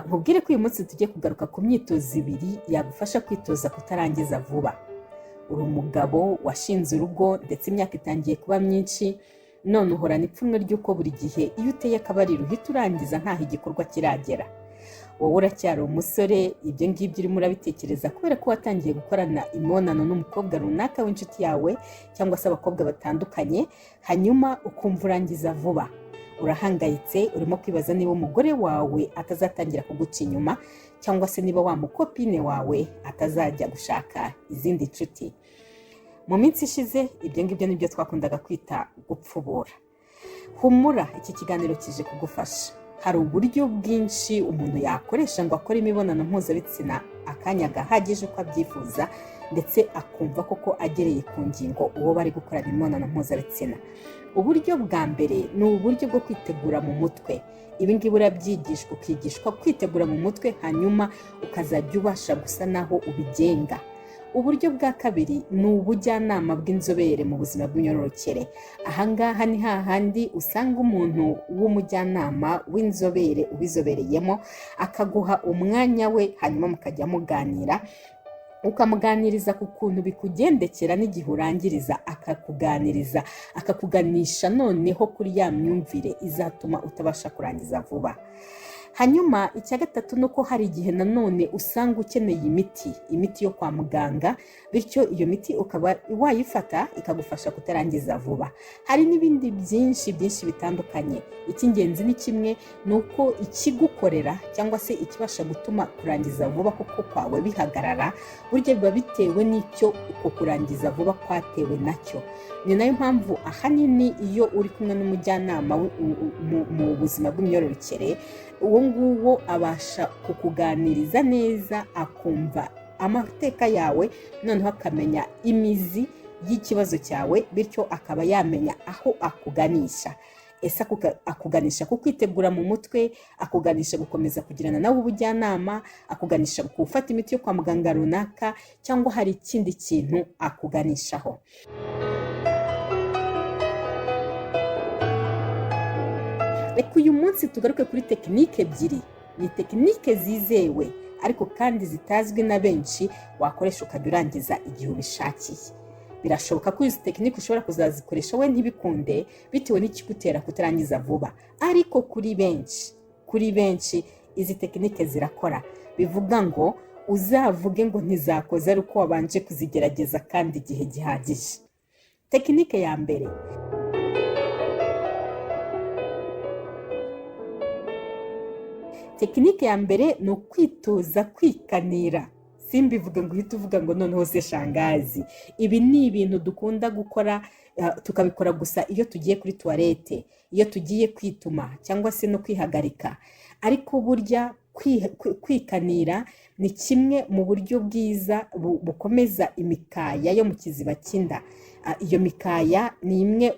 nkubwire ko uyu munsi tugiye kugaruka ku myitozo ibiri yagufasha kwitoza kutarangiza vuba. Uri umugabo washinze urugo ndetse imyaka itangiye kuba myinshi, none uhorana ipfunwe ry'uko buri gihe iyo uteye akabariro uhita urangiza ntaho igikorwa kiragera. Wowe uracyari umusore, ibyo ngibyo urimo urabitekereza kubera ko watangiye gukorana imibonano n'umukobwa runaka w'inshuti yawe cyangwa se abakobwa batandukanye, hanyuma ukumva urangiza vuba. Urahangayitse, urimo kwibaza niba umugore wawe atazatangira kuguca inyuma cyangwa se niba wa mukopine wawe atazajya gushaka izindi nshuti. Mu minsi ishize ibyo ngibyo nibyo twakundaga kwita gupfubura. Humura, iki kiganiro kije kugufasha. Hari uburyo bwinshi umuntu yakoresha ngo akore imibonano mpuzabitsina akanya gahagije uko abyifuza ndetse akumva koko agereye ku ngingo uwo bari gukorana imibonano mpuzabitsina. Uburyo bwa mbere ni uburyo bwo kwitegura mu mutwe. Ibi ngibi urabyigishwa, ukigishwa kwitegura mu mutwe, hanyuma ukazajya ubasha gusa naho ubigenga. Uburyo bwa kabiri ni ubujyanama bw'inzobere mu buzima bw'imyororokere. Ahangaha ni hahandi usanga umuntu w'umujyanama w'inzobere ubizobereyemo akaguha umwanya we, hanyuma mukajya muganira, ukamuganiriza ku kuntu bikugendekera n'igihe urangiriza, akakuganisha noneho kuri ya myumvire izatuma utabasha kurangiza vuba. Hanyuma icya gatatu ni uko hari igihe nanone usanga ukeneye imiti yo kwa muganga, bityo iyo miti ukaba wayifata ikagufasha kutarangiza vuba. Hari n'ibindi byinshi bitandukanye. Icy'ingenzi ni kimwe, ni uko ikigukorera cyangwa se ikibasha gutuma kurangiza vuba koko kwawe bihagarara, burya biba bitewe n'icyo uko kurangiza vuba kwatewe nacyo. Ni nayo mpamvu ahanini iyo uri kumwe n'umujyanama mu buzima bw'imyororokere, uwo nguwo abasha kukuganiriza neza, akumva amateka yawe, noneho akamenya imizi y'ikibazo cyawe, bityo akaba yamenya aho akuganisha. Ese akuganisha ku kwitegura mu mutwe, akuganisha gukomeza kugirana nawe ubujyanama, akuganisha gufata imiti yo kwa muganga runaka, cyangwa hari ikindi kintu akuganishaho. Reka uyu munsi tugaruke kuri tekinike ebyiri. Ni tekinike zizewe ariko kandi zitazwi na benshi wakoresha ukajya urangiza igihe ubishakiye. Birashoboka ko izi tekinike ushobora kuzazikoresha we ntibikunde bitewe n'ikigutera kutarangiza vuba, ariko kuri benshi izi tekinike zirakora. Bivuga ngo uzavuge ngo ntizakoze ari uko wabanje kuzigerageza kandi igihe gihagije. Tekinike ya mbere, ni ukwitoza kwikanira. Simbivuga ngo uhite uvuga ngo noneho se shangazi. Ibi ni ibintu dukunda gukora, tukabikora gusa iyo tugiye kuri toilette, iyo tugiye kwituma cyangwa se no kwihagarika. Ariko burya kwikanira ni kimwe mu buryo bwiza bukomeza imikaya yo mu kiziba cy'inda. Iyo mikaya ni imwe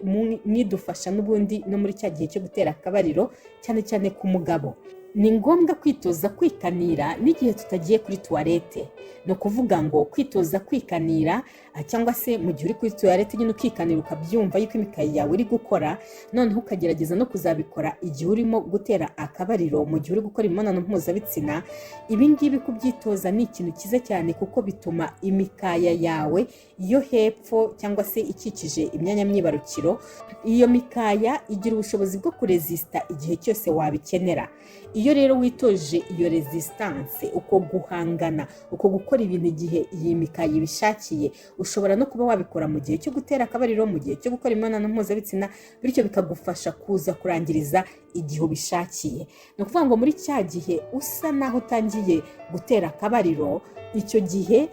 mwidufasha n'ubundi no muri cya gihe cyo gutera akabariro, cyane cyane ku mugabo. Ni ngombwa kwitoza kwikanira n'igihe tutagiye kuri toilette. No kuvuga ngo kwitoza kwikanira, cyangwa se mu gihe uri kuri toilette nyine ukikanira ukabyumva yuko imikaya yawe iri gukora, noneho ukagerageza no kuzabikora igihe urimo gutera akabariro, mu gihe uri gukora imibonano mpuzabitsina. Ibi ngibi kubyitoza ni ikintu cyiza cyane kuko bituma imikaya yawe yo hepfo cyangwa se ikikije imyanya myibarukiro, iyo mikaya igira ubushobozi bwo kuresista igihe cyose wabikenera. Iyo rero witoje iyo resistance, uko guhangana, uko gukora ibintu igihe iyi mikaya ibishakiye, ushobora no kuba wabikora mu gihe cyo gutera akabariro, mu gihe cyo gukora imibonano mpuzabitsina, bityo bikagufasha kuza kurangiriza igihe ubishakiye. Ni ukuvuga ngo muri cya gihe usa naho utangiye gutera akabariro, icyo gihe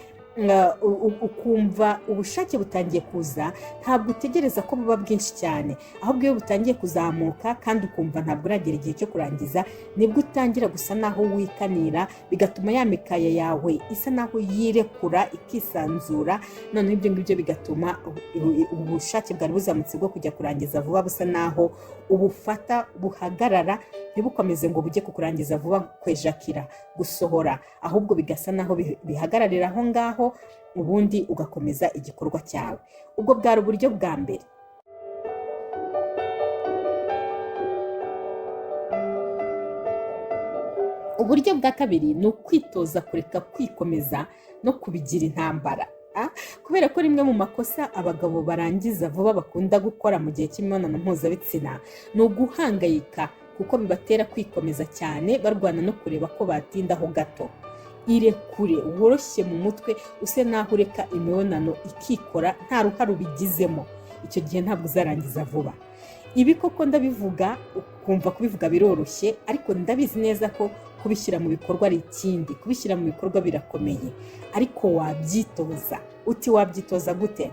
ukumva ubushake butangiye kuza, ntabwo utegereza ko buba bwinshi cyane, ahubwo iyo butangiye kuzamuka kandi ukumva ntabwo uragera igihe cyo kurangiza, nibwo utangira gusa naho wikanira, bigatuma ya mikaya yawe isa naho yirekura ikisanzura. Noneho ibyo ngibyo bigatuma ubushake bwari buzamutse bwo kujya kurangiza vuba busa naho ubufata buhagarara, ntibukomeze ngo bujye kukurangiza vuba kwejakira gusohora, ahubwo bigasa naho bihagararira aho ngaho, ubundi ugakomeza igikorwa cyawe. Ubwo bwari uburyo bwa mbere. uburyo bwa kabiri ni ukwitoza kureka kwikomeza no kubigira intambara. Kubera ko rimwe mu makosa abagabo barangiza vuba bakunda gukora mu gihe cy'imibonano mpuzabitsina ni uguhangayika, kuko bibatera kwikomeza cyane barwana no kureba ko batindaho gato. Irekure, woroshye mu mutwe, use naho ureka imibonano ikikora nta ruhare ubigizemo. Icyo gihe ntabwo uzarangiza vuba. Ibi koko ndabivuga ukumva kubivuga biroroshye, ariko ndabizi neza ko kubishyira mu bikorwa ari ikindi. Kubishyira mu bikorwa birakomeye, ariko wabyitoza. Uti wabyitoza gute?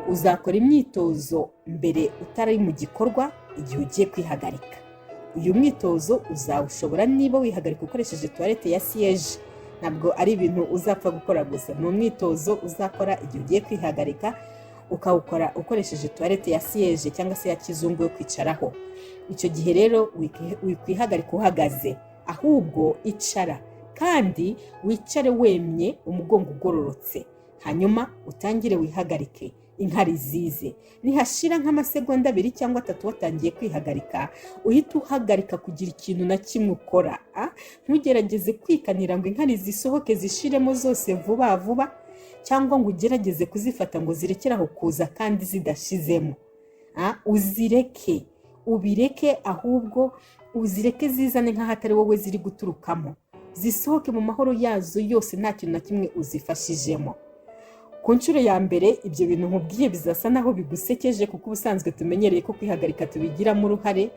Uzakora imyitozo mbere utari mu gikorwa igihe ugiye kwihagarika. Uyu mwitozo uzawushobora niba wihagarika ukoresheje toilette ya siège. Ntabwo ari ibintu uzapfa gukora gusa, ni umwitozo uzakora igihe ugiye kwihagarika, ukawukora ukoresheje toilette ya siège cyangwa se ya kizungu yo kwicaraho. Icyo gihe rero wikwihagarika uhagaze, ahubwo icara, kandi wicare wemye, umugongo ugororotse. Hanyuma utangire wihagarike, inkari zize. Nihashira nk'amasegonda 2 cyangwa 3 watangiye kwihagarika, uhita uhagarika kugira ikintu na kimwe ukora. Ntugerageze kwikanira ngo inkari zisohoke zishiremo zose vuba vuba, cyangwa ngo ugerageze kuzifata ngo zirekeraho kuza kandi zidashizemo. Uzireke, ubireke, ahubwo uzireke zizane nk'ahatari wowe ziri guturukamo, zisohoke mu mahoro yazo yose, nta kintu na kimwe uzifashijemo. Ku nshuro ya mbere ibyo bintu nkubwiye bizasa naho bigusekeje, kuko ubusanzwe tumenyereye ko kwihagarika tubigiramo uruhare.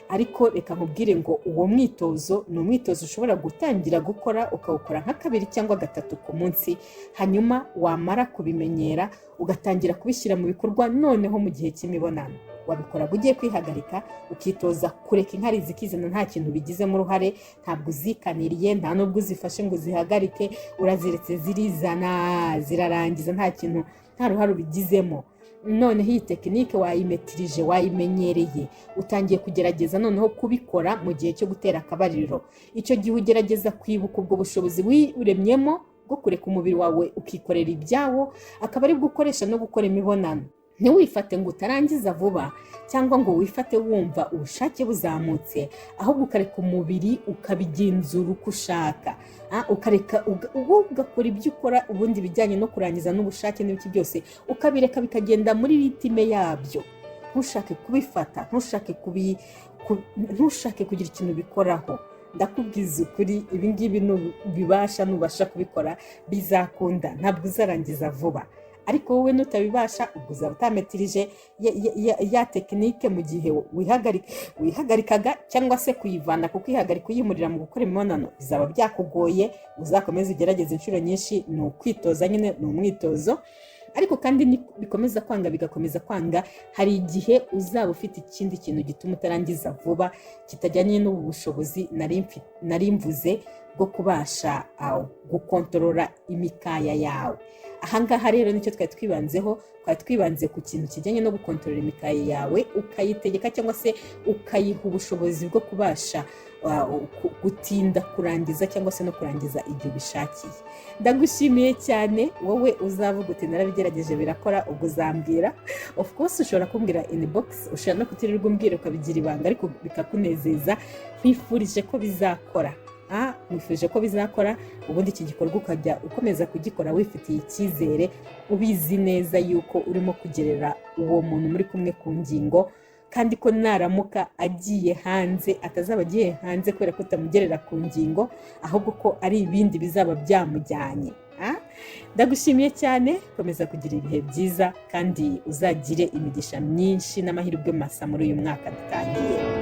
Ariko reka nkubwire ngo uwo mwitozo ni umwitozo ushobora gutangira gukora, ukawukora nka 2 cyangwa 3 ku munsi. Hanyuma wamara kubimenyera ugatangira kubishyira mu bikorwa noneho mu gihe cy'imibonano. Wabikora ugiye kwihagarika, ukitoza kureka inkari zikizana nta kintu bigizemo uruhare, ntabwo uzikaniriye, nta nubwo uzifashe ngo zihagarike, uraziretse zirizana, zirarangiza, nta kintu, nta ruhare ubigizemo. Noneho iyi tekinike wayimetirije, wayimenyereye, utangiye kugerageza noneho kubikora mu gihe cyo gutera akabariro. Icyo gihe ugerageza kwibuka ubwo bushobozi wiremyemo bwo kureka umubiri wawe ukikorera ibyawo, akaba ari bwo ukoresha no gukora imibonano. Ntiwifate ngo utarangiza vuba, cyangwa ngo wifate wumva ubushake buzamutse, ahubwo ukareka umubiri ukabigenzura uko ushaka. Ukareka ugakora ibyo ukora ubundi bijyanye no kurangiza n'ubushake n'ibiki byose, ukabireka bikagenda muri ritime yabyo. Ntushake kubifata, ntushake kugira ikintu bikoraho. Ndakubwiza ukuri, ibi ngibi nubasha kubikora bizakunda, ntabwo uzarangiza vuba. Ariko wowe nutabibasha, ubwo uzaba utametirije ya tekinike mu gihe wihagarikaga, cyangwa se kuyivana, kuko ihagarika uyimurira mu gukora imibonano bizaba byakugoye. Uzakomeza ugerageze inshuro nyinshi, ni ukwitoza nyine, ni umwitozo. Ariko kandi bikomeza kwanga bigakomeza kwanga, hari igihe uzaba ufite ikindi kintu gituma utarangiza vuba, kitajyanye n'ubu bushobozi nari mvuze bwo kubasha gukontorora imikaya yawe. Ahangaha rero nicyo twari twibanze ku kintu kijyanye no gukontorora imikaya yawe, ukayitegeka cyangwa se ukayiha ubushobozi bwo kubasha gutinda kurangiza cyangwa se no kurangiza igihe ubishakiye. Ndagushimiye cyane wowe uzavuga uti narabigerageje birakora, ubwo uzambwira. Of course ushobora kumbwira inbox, ushobora no kutirirwa umbwira ukabigira ibanga, ariko bikakunezeza. Nkwifurije ko bizakora. Mwifuje ko bizakora, ubundi iki gikorwa ukajya ukomeza kugikora wifitiye icyizere, ubizi neza yuko urimo kugerera uwo muntu muri kumwe ku ngingo, kandi ko naramuka agiye hanze atazaba agiye hanze kubera ko utamugerera ku ngingo, ahubwo ko ari ibindi bizaba byamujyanye. Ndagushimiye cyane, komeza kugira ibihe byiza, kandi uzagire imigisha myinshi n'amahirwe masa muri uyu mwaka dutangiye.